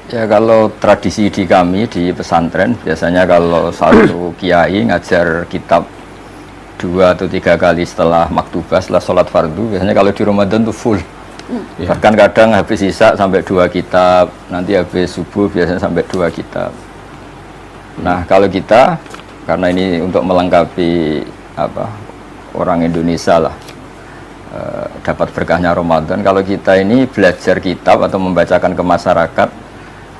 Ya kalau tradisi di kami di pesantren biasanya kalau satu kiai ngajar kitab 2 atau 3 kali setelah maktubah setelah sholat fardu, biasanya kalau di Ramadan tuh full. Bahkan kadang habis isya sampai 2 kitab, nanti habis subuh biasanya sampai 2 kitab. Nah kalau kita karena ini untuk melengkapi orang Indonesia lah, dapat berkahnya Ramadan. Kalau kita ini belajar kitab atau membacakan ke masyarakat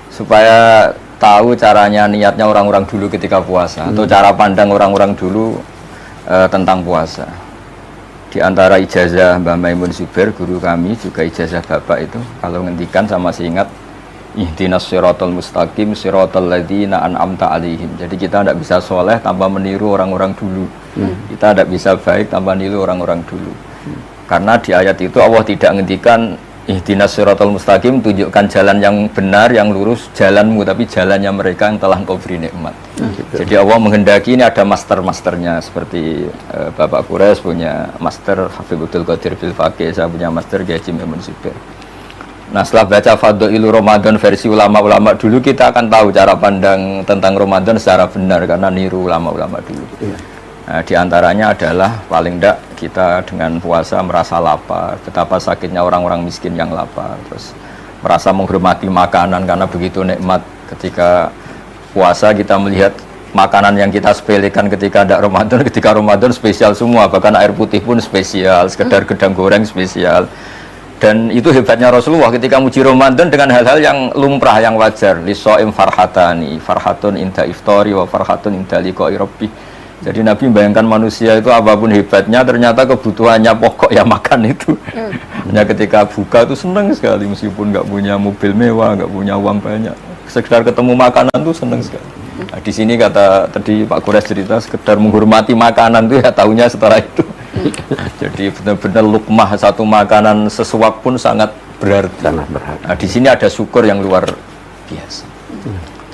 supaya tahu caranya, niatnya orang-orang dulu ketika puasa, atau cara pandang orang-orang dulu tentang puasa. Di antara ijazah Mbah Maimun Zubair, guru kami, juga ijazah bapak itu, kalau ngendikan sama si ingat, ihdinas siratal mustaqim siratal ladzina an'amta alaihim. Jadi kita tidak bisa soleh tanpa meniru orang-orang dulu. Kita tidak bisa baik tanpa meniru orang-orang dulu. Karena di ayat itu Allah tidak ngendikan ihdinas siratal mustaqim, tunjukkan jalan yang benar, yang lurus, jalanmu, tapi jalannya mereka yang telah engkau beri nikmat. Jadi Allah menghendaki ini ada master-masternya, seperti Bapak Quraisy punya master Habibul Qadir Fil Faqih, saya punya master Kiai Maimun Zubair. Nah setelah baca Fadhailu Ramadan versi ulama-ulama dulu, kita akan tahu cara pandang tentang Ramadan secara benar, karena niru ulama-ulama dulu. Nah, di antaranya adalah paling tidak kita dengan puasa merasa lapar, betapa sakitnya orang-orang miskin yang lapar, terus merasa menghormati makanan karena begitu nikmat. Ketika puasa kita melihat makanan yang kita sepelekan ketika ada Ramadan, ketika Ramadan spesial semua, bahkan air putih pun spesial, sekedar gedang goreng spesial. Dan itu hebatnya Rasulullah ketika muji Ramadan dengan hal-hal yang lumrah, yang wajar. Lisoim farhatani, farhatun inda iftori wa farhatun inda liqa'i rabbih. Jadi Nabi membayangkan manusia itu apapun hebatnya, ternyata kebutuhannya pokok ya makan itu. Hanya ketika buka itu senang sekali, meskipun nggak punya mobil mewah, nggak punya uang banyak, sekedar ketemu makanan itu senang sekali. Nah, di sini kata tadi Pak Quraisy cerita, sekedar menghormati makanan itu ya tahunya setelah itu. Jadi benar-benar lukmah satu makanan sesuap pun sangat berarti. Nah, di sini ada syukur yang luar biasa.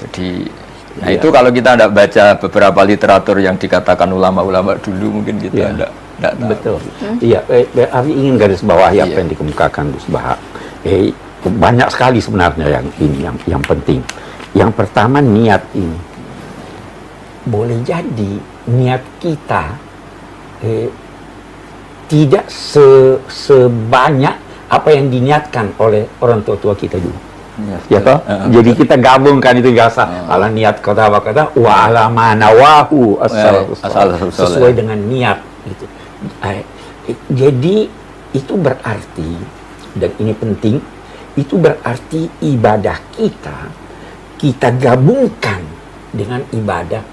Jadi nah itu kalau kita tidak baca beberapa literatur yang dikatakan ulama-ulama dulu, mungkin kita tidak tahu. Betul. Iya, Ari ingin garis bawahi apa yang dikemukakan Gus Baha. Banyak sekali sebenarnya yang ini yang penting. Yang pertama, niat ini. Boleh jadi niat kita tidak sebanyak apa yang diniatkan oleh orang tua-tua kita dulu. Ya toh? Jadi kita gabungkan itu biasa. Ala niat kata wa ala manawahu sesuai dengan niat gitu. Jadi itu berarti, dan ini penting, itu berarti ibadah kita gabungkan dengan ibadah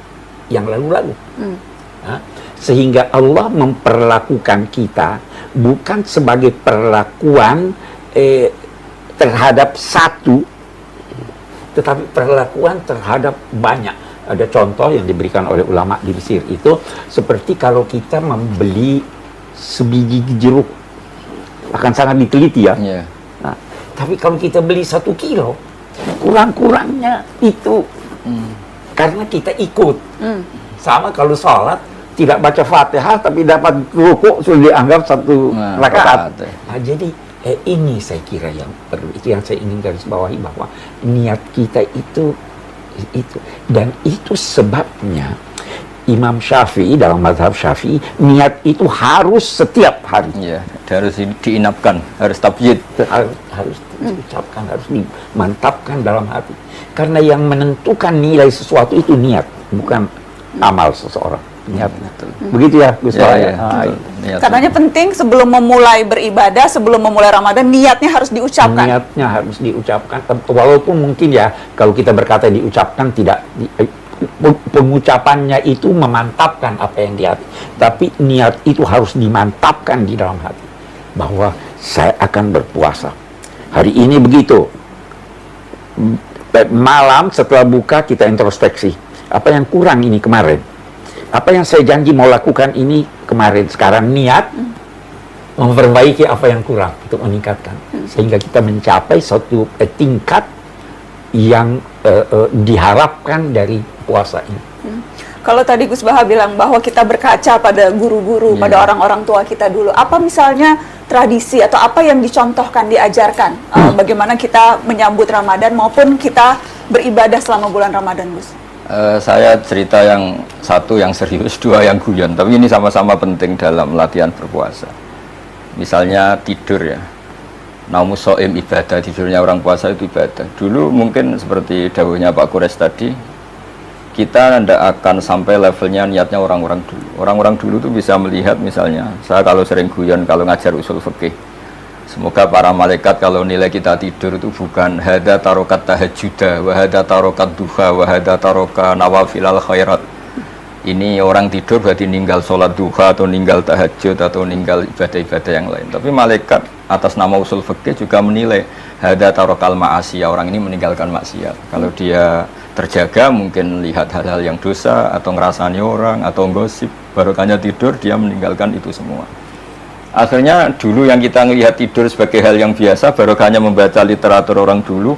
yang lalu-lalu. Sehingga Allah memperlakukan kita bukan sebagai perlakuan terhadap satu, tetapi perlakuan terhadap banyak. Ada contoh yang diberikan oleh ulama di Mesir itu seperti kalau kita membeli sebiji jeruk, akan sangat diteliti ya. Nah, tapi kalau kita beli 1 kilo, kurang-kurangnya itu karena kita ikut. Sama kalau sholat tidak baca Fatihah tapi dapat rukuk sudah dianggap 1 rakaat. Nah, jadi ini saya kira yang perlu, itu yang saya ingin garis bawahi, bahwa niat kita itu dan itu sebabnya Imam Syafi'i dalam mazhab Syafi'i, niat itu harus setiap hari. Iya, harus diinapkan, harus tabyid, harus diucapkan, harus dimantapkan dalam hati. Karena yang menentukan nilai sesuatu itu niat, bukan amal seseorang. Niat. Begitu ya Gus Baha. Katanya penting sebelum memulai beribadah, sebelum memulai Ramadan, niatnya harus diucapkan. Niatnya harus diucapkan, walaupun mungkin ya kalau kita berkata diucapkan, tidak pengucapannya itu memantapkan apa yang di hati, tapi niat itu harus dimantapkan di dalam hati, bahwa saya akan berpuasa hari ini. Begitu malam setelah buka kita introspeksi, apa yang kurang ini kemarin, apa yang saya janji mau lakukan ini kemarin, sekarang niat memperbaiki apa yang kurang untuk meningkatkan, sehingga kita mencapai suatu tingkat yang diharapkan dari puasa ini. Kalau tadi Gus Baha bilang bahwa kita berkaca pada guru-guru, Iya. pada orang-orang tua kita dulu. Apa misalnya tradisi atau apa yang dicontohkan, diajarkan bagaimana kita menyambut Ramadan maupun kita beribadah selama bulan Ramadan, Gus? Saya cerita yang satu yang serius, dua yang guyon. Tapi ini sama-sama penting dalam latihan berpuasa. Misalnya tidur ya. Naumus so'im ibadah, tidurnya orang puasa itu ibadah. Dulu mungkin seperti dawuhnya Pak Kures tadi, kita tidak akan sampai levelnya niatnya orang-orang dulu. Orang-orang dulu tuh bisa melihat misalnya, saya kalau sering guyon kalau ngajar usul fikih, semoga para malaikat kalau nilai kita tidur itu bukan hada tarokat tahajjuda, wa hada tarokat duha, wa hada taroka nawafilal khairat. Ini orang tidur berarti ninggal sholat duha atau ninggal tahajud atau ninggal ibadah-ibadah yang lain. Tapi malaikat atas nama usul fikih juga menilai hada tarokal ma'asiyah, orang ini meninggalkan maksiat. Kalau dia terjaga mungkin lihat hal-hal yang dosa atau ngerasani orang atau gosip, barokahnya tidur dia meninggalkan itu semua. Akhirnya dulu yang kita ngelihat tidur sebagai hal yang biasa, barokahnya membaca literatur orang dulu,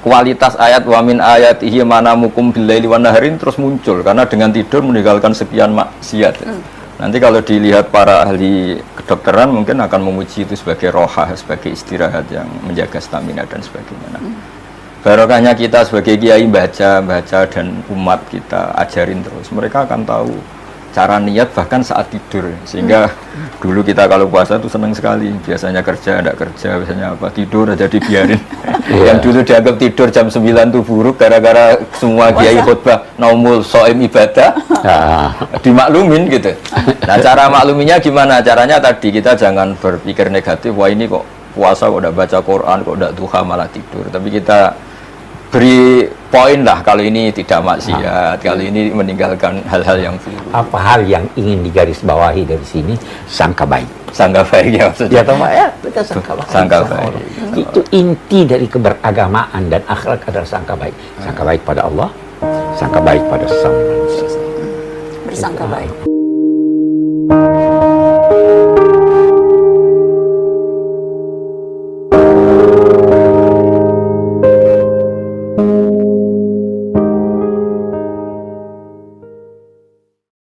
kualitas ayat wamin ayatihi manamukum billaili wan naharin terus muncul karena dengan tidur meninggalkan sekian maksiat. Nanti kalau dilihat para ahli kedokteran mungkin akan memuji itu sebagai rohah, sebagai istirahat yang menjaga stamina dan sebagainya. Nah, barokahnya kita sebagai kiai baca dan umat kita ajarin terus, mereka akan tahu cara niat bahkan saat tidur, sehingga dulu kita kalau puasa tuh seneng sekali, biasanya kerja, tidak kerja, biasanya apa, tidur aja dibiarin. Yang dulu dianggap tidur jam 9 tuh buruk gara-gara semua kiai khutbah naumul so'im ibadah, dimaklumin gitu. Nah cara makluminya gimana? Caranya tadi kita jangan berpikir negatif, wah ini kok puasa kok udah baca Quran, kok udah duha malah tidur, tapi kita beri poin lah kalau ini tidak maksiat, kalau ini meninggalkan hal-hal yang buruk. Apa hal yang ingin digarisbawahi dari sini? Sangka baik. Sangka baik ya maksudnya. Ya toh Pak ya, betul sangka baik. Sangka baik. Itu inti dari keberagamaan dan akhlak adalah sangka baik. Sangka baik pada Allah, sangka baik pada sesama manusia. Bersangka baik.